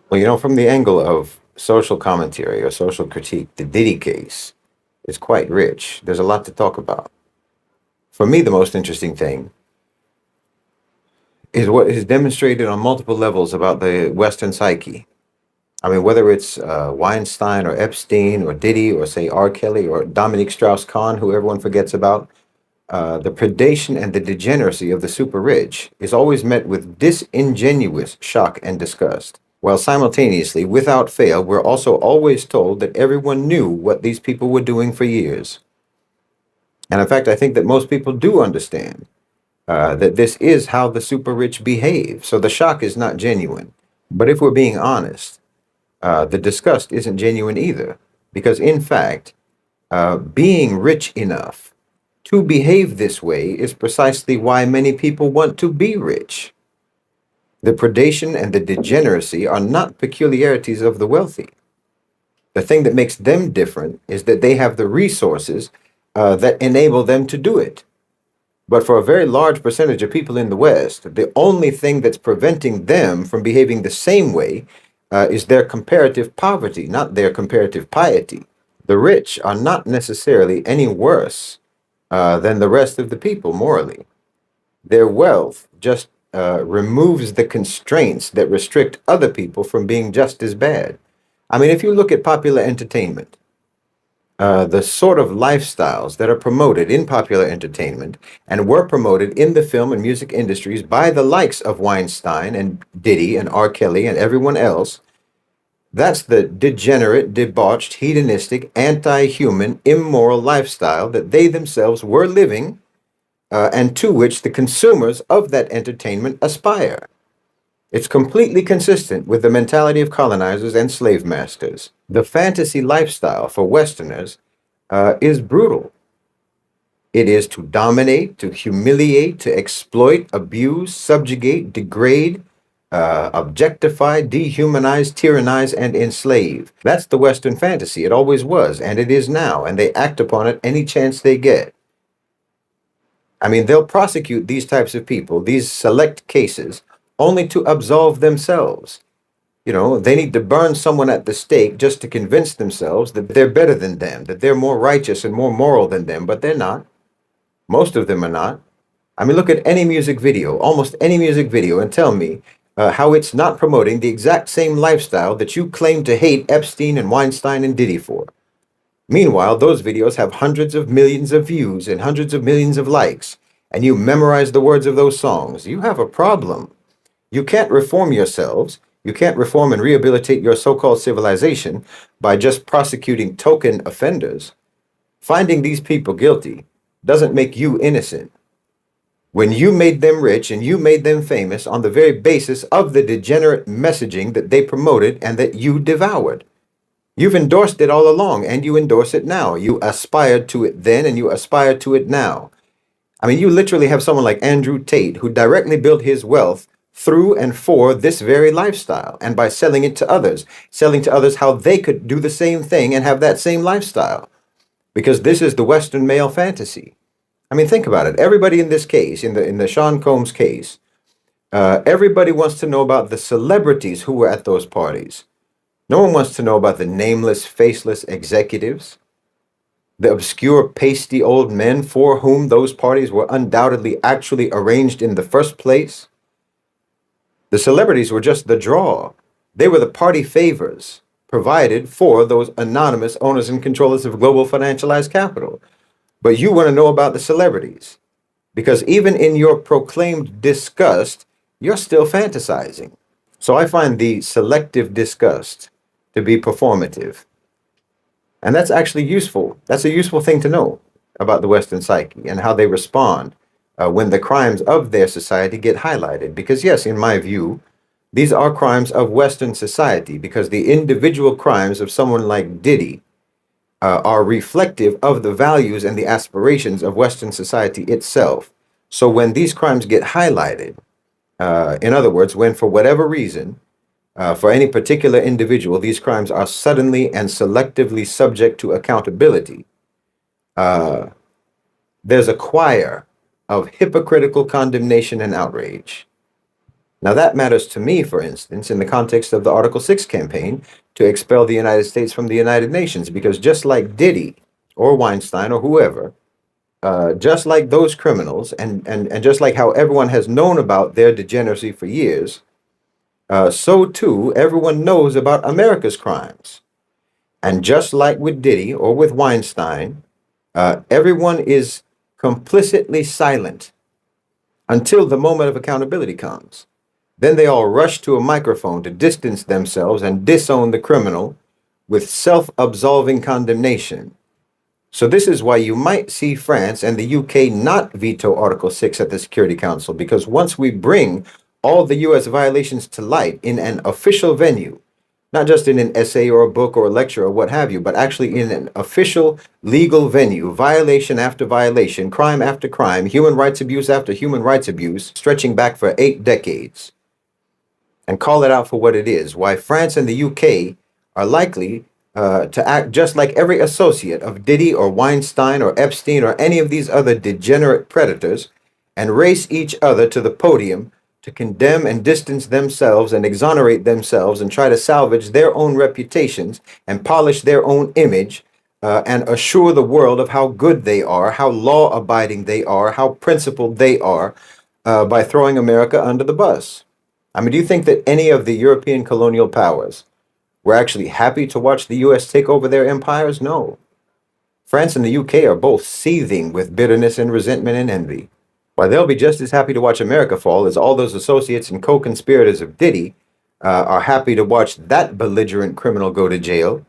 Well, from the angle of social commentary or social critique, the Diddy case is quite rich. There's a lot to talk about. For me, the most interesting thing is what is demonstrated on multiple levels about the Western psyche. I mean, whether it's Weinstein or Epstein or Diddy or, say, R. Kelly or Dominique Strauss-Kahn, who everyone forgets about, the predation and the degeneracy of the super rich is always met with disingenuous shock and disgust. While simultaneously, without fail, we're also always told that everyone knew what these people were doing for years. And in fact, I think that most people do understand that this is how the super rich behave. So the shock is not genuine. But if we're being honest, the disgust isn't genuine either. Because in fact, being rich enough to behave this way is precisely why many people want to be rich. The predation and the degeneracy are not peculiarities of the wealthy. The thing that makes them different is that they have the resources that enable them to do it. But for a very large percentage of people in the West, the only thing that's preventing them from behaving the same way is their comparative poverty, not their comparative piety. The rich are not necessarily any worse than the rest of the people morally. Their wealth just removes the constraints that restrict other people from being just as bad. I mean, if you look at popular entertainment, the sort of lifestyles that are promoted in popular entertainment and were promoted in the film and music industries by the likes of Weinstein and Diddy and R. Kelly and everyone else, that's the degenerate, debauched, hedonistic, anti-human, immoral lifestyle that they themselves were living and to which the consumers of that entertainment aspire. It's completely consistent with the mentality of colonizers and slave masters. The fantasy lifestyle for Westerners is brutal. It is to dominate, to humiliate, to exploit, abuse, subjugate, degrade, objectify, dehumanize, tyrannize, and enslave. That's the Western fantasy. It always was, and it is now, and they act upon it any chance they get. I mean, they'll prosecute these types of people, these select cases, only to absolve themselves. They need to burn someone at the stake just to convince themselves that they're better than them, that they're more righteous and more moral than them, but they're not. Most of them are not. I mean, look at any music video, almost any music video, and tell me how it's not promoting the exact same lifestyle that you claim to hate Epstein and Weinstein and Diddy for. Meanwhile, those videos have hundreds of millions of views and hundreds of millions of likes, and you memorize the words of those songs. You have a problem. You can't reform yourselves. You can't reform and rehabilitate your so-called civilization by just prosecuting token offenders. Finding these people guilty doesn't make you innocent. When you made them rich and you made them famous on the very basis of the degenerate messaging that they promoted and that you devoured. You've endorsed it all along, and you endorse it now. You aspired to it then, and you aspire to it now. I mean, you literally have someone like Andrew Tate, who directly built his wealth through and for this very lifestyle, and by selling it to others how they could do the same thing and have that same lifestyle. Because this is the Western male fantasy. I mean, think about it. Everybody in this case, in the Sean Combs case, everybody wants to know about the celebrities who were at those parties. No one wants to know about the nameless, faceless executives, the obscure, pasty old men for whom those parties were undoubtedly actually arranged in the first place. The celebrities were just the draw. They were the party favors provided for those anonymous owners and controllers of global financialized capital. But you want to know about the celebrities because even in your proclaimed disgust, you're still fantasizing. So I find the selective disgust to be performative. And that's actually useful. That's a useful thing to know about the Western psyche and how they respond when the crimes of their society get highlighted. Because yes, in my view, these are crimes of Western society because the individual crimes of someone like Diddy are reflective of the values and the aspirations of Western society itself. So when these crimes get highlighted, in other words, when for whatever reason, for any particular individual, these crimes are suddenly and selectively subject to accountability, there's a choir of hypocritical condemnation and outrage. Now, that matters to me, for instance, in the context of the Article 6 campaign to expel the United States from the United Nations, because just like Diddy or Weinstein or whoever, just like those criminals, and just like how everyone has known about their degeneracy for years, so too everyone knows about America's crimes. And just like with Diddy or with Weinstein, everyone is complicitly silent until the moment of accountability comes. Then they all rush to a microphone to distance themselves and disown the criminal with self absolving condemnation. So, this is why you might see France and the UK not veto Article 6 at the Security Council, because once we bring all the US violations to light in an official venue, not just in an essay or a book or a lecture or what have you, but actually in an official legal venue, violation after violation, crime after crime, human rights abuse after human rights abuse, stretching back for 8 decades, and call it out for what it is, why France and the UK are likely to act just like every associate of Diddy or Weinstein or Epstein or any of these other degenerate predators and race each other to the podium to condemn and distance themselves and exonerate themselves and try to salvage their own reputations and polish their own image and assure the world of how good they are, how law-abiding they are, how principled they are by throwing America under the bus. I mean, do you think that any of the European colonial powers were actually happy to watch the US take over their empires? No. France and the UK are both seething with bitterness and resentment and envy. While they'll be just as happy to watch America fall as all those associates and co-conspirators of Diddy are happy to watch that belligerent criminal go to jail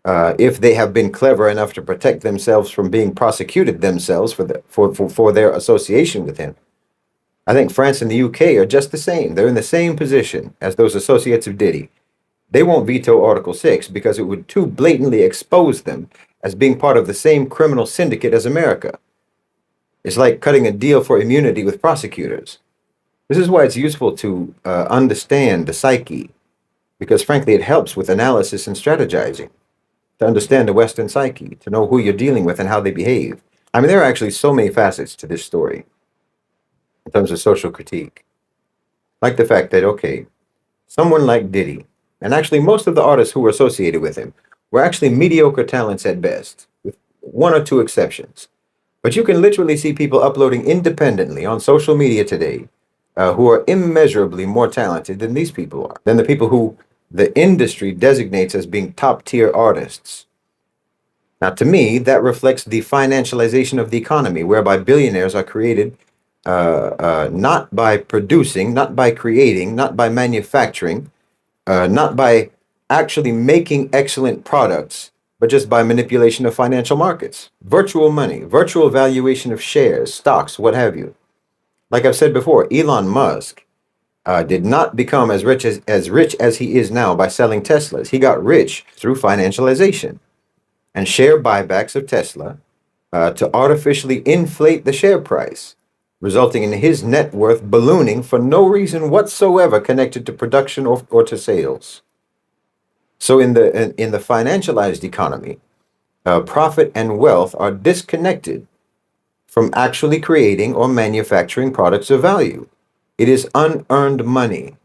if they have been clever enough to protect themselves from being prosecuted themselves for their association with him. I think France and the UK are just the same. They're in the same position as those associates of Diddy. They won't veto Article 6 because it would too blatantly expose them as being part of the same criminal syndicate as America. It's like cutting a deal for immunity with prosecutors. This is why it's useful to understand the psyche, because frankly, it helps with analysis and strategizing, to understand the Western psyche, to know who you're dealing with and how they behave. I mean, there are actually so many facets to this story in terms of social critique. Like the fact that, okay, someone like Diddy, and actually most of the artists who were associated with him, were actually mediocre talents at best, with one or two exceptions. But you can literally see people uploading independently on social media today who are immeasurably more talented than these people are, than the people who the industry designates as being top-tier artists. Now, to me, that reflects the financialization of the economy, whereby billionaires are created not by producing, not by creating, not by manufacturing, not by actually making excellent products, but just by manipulation of financial markets. Virtual money, virtual valuation of shares, stocks, what have you. Like I've said before, Elon Musk did not become as rich as he is now by selling Teslas. He got rich through financialization and share buybacks of Tesla to artificially inflate the share price, resulting in his net worth ballooning for no reason whatsoever connected to production or to sales. So in the financialized economy, profit and wealth are disconnected from actually creating or manufacturing products of value. It is unearned money.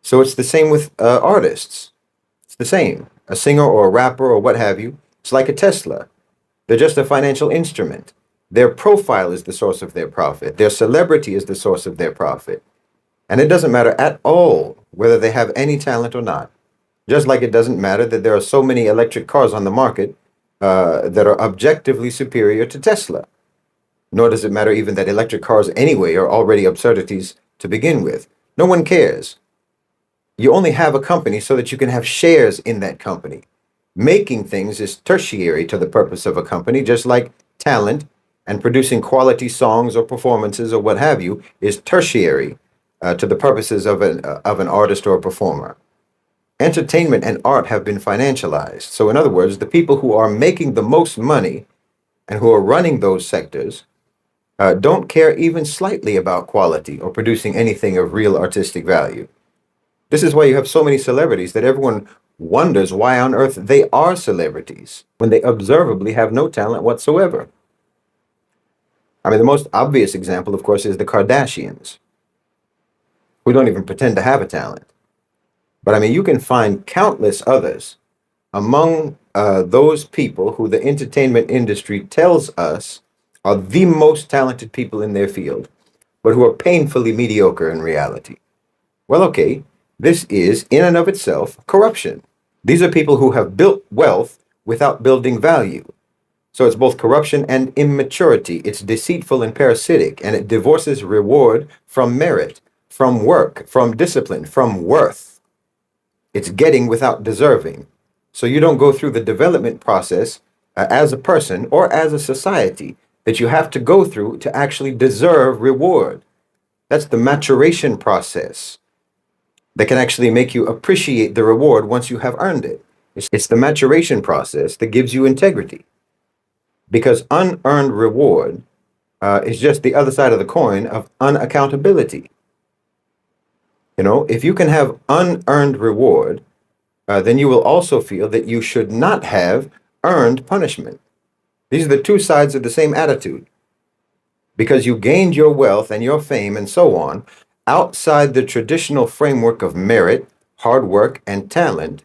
So it's the same with artists. It's the same. A singer or a rapper or what have you, it's like a Tesla. They're just a financial instrument. Their profile is the source of their profit. Their celebrity is the source of their profit. And it doesn't matter at all whether they have any talent or not. Just like it doesn't matter that there are so many electric cars on the market that are objectively superior to Tesla. Nor does it matter even that electric cars anyway are already absurdities to begin with. No one cares. You only have a company so that you can have shares in that company. Making things is tertiary to the purpose of a company, just like talent and producing quality songs or performances or what have you is tertiary to the purposes of an artist or a performer. Entertainment and art have been financialized. So in other words, the people who are making the most money and who are running those sectors don't care even slightly about quality or producing anything of real artistic value. This is why you have so many celebrities that everyone wonders why on earth they are celebrities when they observably have no talent whatsoever. I mean, the most obvious example, of course, is the Kardashians. who don't even pretend to have a talent. But I mean, you can find countless others among those people who the entertainment industry tells us are the most talented people in their field, but who are painfully mediocre in reality. Well, okay, this is in and of itself corruption. These are people who have built wealth without building value. So it's both corruption and immaturity. It's deceitful and parasitic, and it divorces reward from merit, from work, from discipline, from worth. It's getting without deserving. So you don't go through the development process as a person or as a society that you have to go through to actually deserve reward. That's the maturation process that can actually make you appreciate the reward once you have earned it. It's the maturation process that gives you integrity, because unearned reward is just the other side of the coin of unaccountability. You know, if you can have unearned reward, then you will also feel that you should not have earned punishment. These are the two sides of the same attitude, because you gained your wealth and your fame and so on outside the traditional framework of merit, hard work, and talent.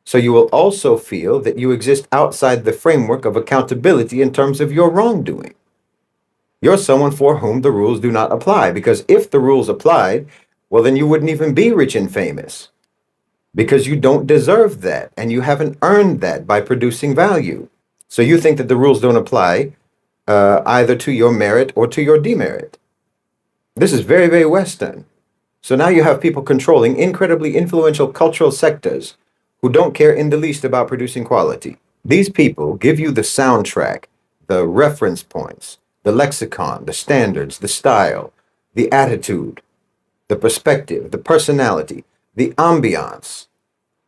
So you will also feel that you exist outside the framework of accountability in terms of your wrongdoing. You're someone for whom the rules do not apply, because if the rules applied, well, then you wouldn't even be rich and famous, because you don't deserve that and you haven't earned that by producing value. So you think that the rules don't apply either to your merit or to your demerit. This is very, very Western. So now you have people controlling incredibly influential cultural sectors who don't care in the least about producing quality. These people give you the soundtrack, the reference points, the lexicon, the standards, the style, the attitude, the perspective, the personality, the ambiance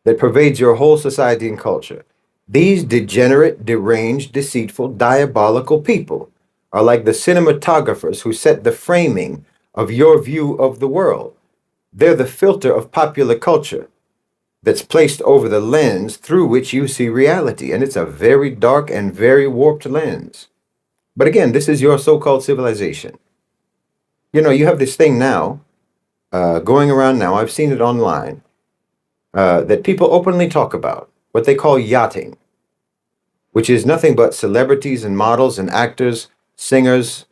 that pervades your whole society and culture. These degenerate, deranged, deceitful, diabolical people are like the cinematographers who set the framing of your view of the world. They're the filter of popular culture that's placed over the lens through which you see reality. And it's a very dark and very warped lens. But again, this is your so-called civilization. You know, you have this thing now going around now. I've seen it online that people openly talk about, what they call yachting, which is nothing but celebrities and models and actors, singers,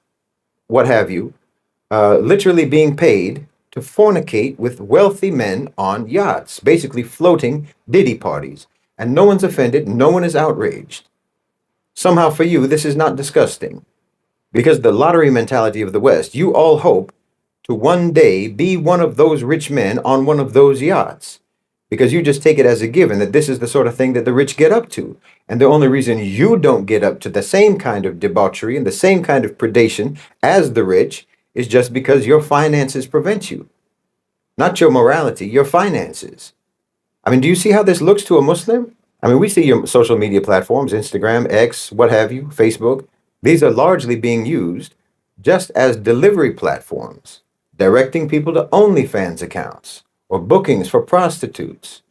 what have you, literally being paid to fornicate with wealthy men on yachts, basically floating Diddy parties. And no one's offended, no one is outraged. Somehow for you, this is not disgusting, because the lottery mentality of the West, you all hope to one day be one of those rich men on one of those yachts, because you just take it as a given that this is the sort of thing that the rich get up to. And the only reason you don't get up to the same kind of debauchery and the same kind of predation as the rich is just because your finances prevent you. Not your morality, your finances. I mean, do you see how this looks to a Muslim? I mean, we see your social media platforms, Instagram, X, what have you, Facebook. These are largely being used just as delivery platforms, directing people to OnlyFans accounts or bookings for prostitutes.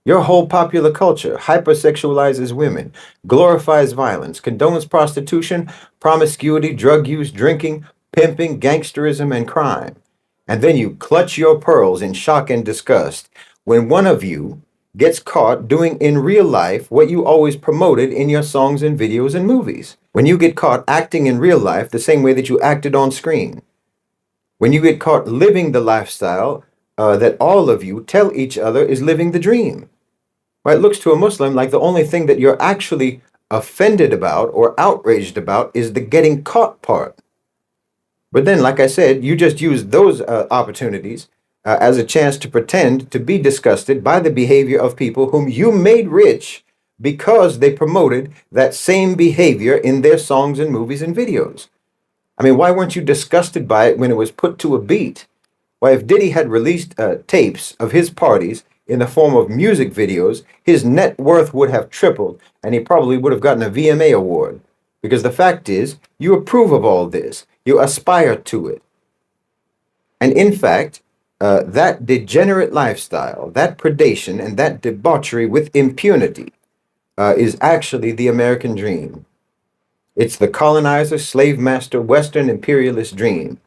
Your whole popular culture hypersexualizes women, glorifies violence, condones prostitution, promiscuity, drug use, drinking, pimping, gangsterism, and crime. And then you clutch your pearls in shock and disgust when one of you gets caught doing in real life what you always promoted in your songs and videos and movies. When you get caught acting in real life the same way that you acted on screen. When you get caught living the lifestyle that all of you tell each other is living the dream. Right? It looks to a Muslim like the only thing that you're actually offended about or outraged about is the getting caught part. But then, like I said, you just use those opportunities as a chance to pretend to be disgusted by the behavior of people whom you made rich because they promoted that same behavior in their songs and movies and videos. I mean, why weren't you disgusted by it when it was put to a beat? Why, if Diddy had released tapes of his parties in the form of music videos, his net worth would have tripled, and he probably would have gotten a VMA award. Because the fact is, you approve of all this. You aspire to it. And in fact, that degenerate lifestyle, that predation, and that debauchery with impunity is actually the American dream. It's the colonizer, slave master, Western imperialist dream.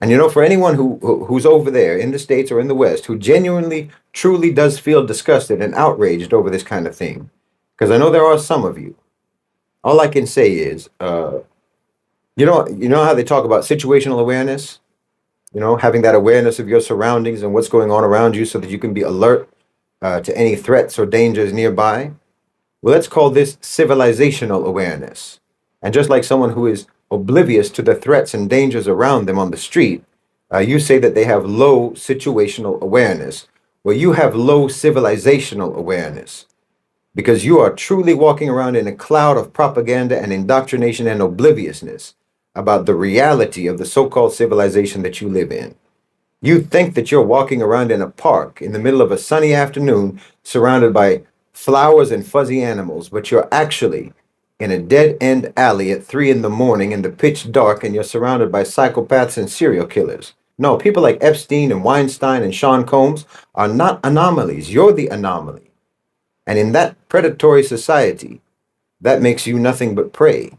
And for anyone who's over there in the States or in the West who genuinely, truly does feel disgusted and outraged over this kind of thing, because I know there are some of you, all I can say is, you know how they talk about situational awareness, having that awareness of your surroundings and what's going on around you so that you can be alert to any threats or dangers nearby. Well, let's call this civilizational awareness. And just like someone who is oblivious to the threats and dangers around them on the street, you say that they have low situational awareness. Well, you have low civilizational awareness because you are truly walking around in a cloud of propaganda and indoctrination and obliviousness about the reality of the so called civilization that you live in. You think that you're walking around in a park in the middle of a sunny afternoon surrounded by flowers and fuzzy animals, but you're actually in a dead end alley at 3 in the morning in the pitch dark and you're surrounded by psychopaths and serial killers. No, people like Epstein and Weinstein and Sean Combs are not anomalies. You're the anomaly. And in that predatory society, that makes you nothing but prey.